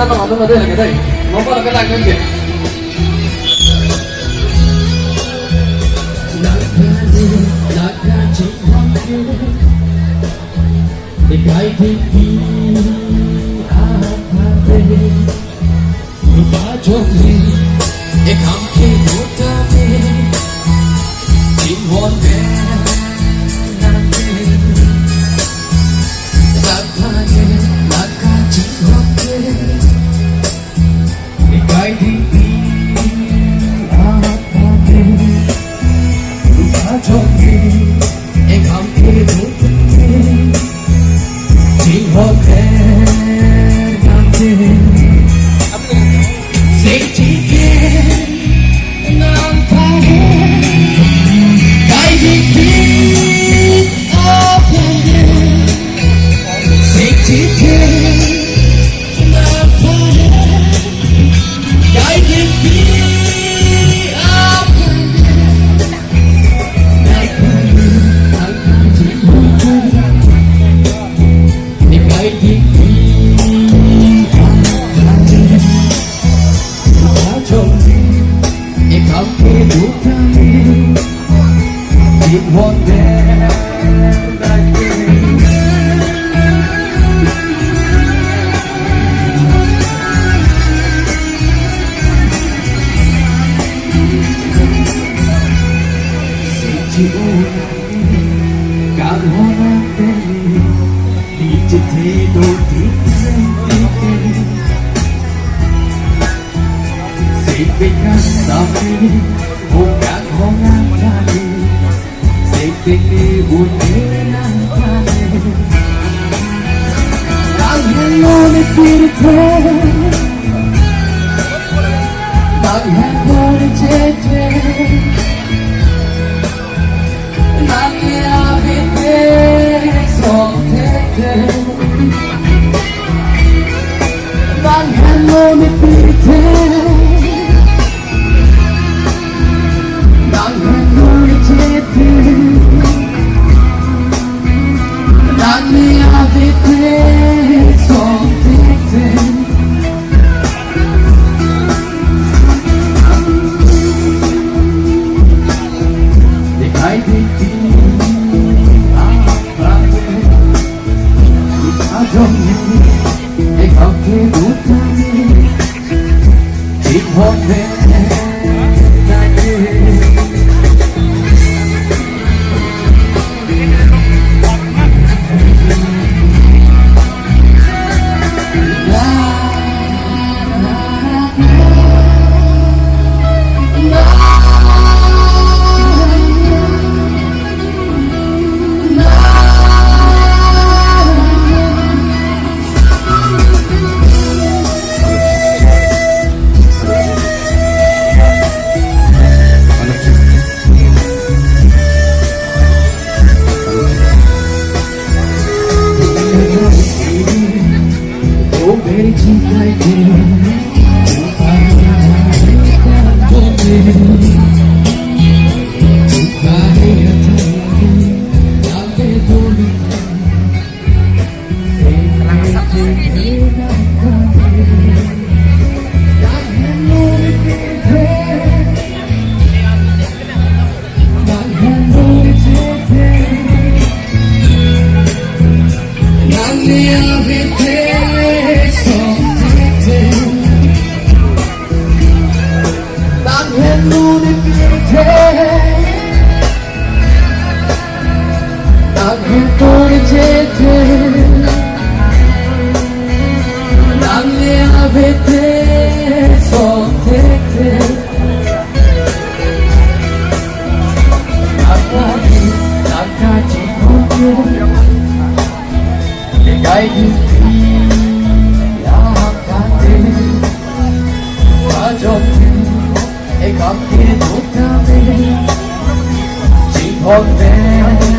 ra mà nó đây là cái đây nó có là cái lạnh lên kìa Dikai tinggi apa lupa jogi ekam ke utame timon be nante takane nakaji hoke dikai tinggi apa lupa jogi ekam ke utame hotel nanti sedikit nampak kayak dikit apa sedikit nampak kayak dikit apa bukan hongan lagi, seperti bukan lagi. Bagian oleh Birton, bagian oleh jume, bagian avideo, bagian oleh Birton. Hotel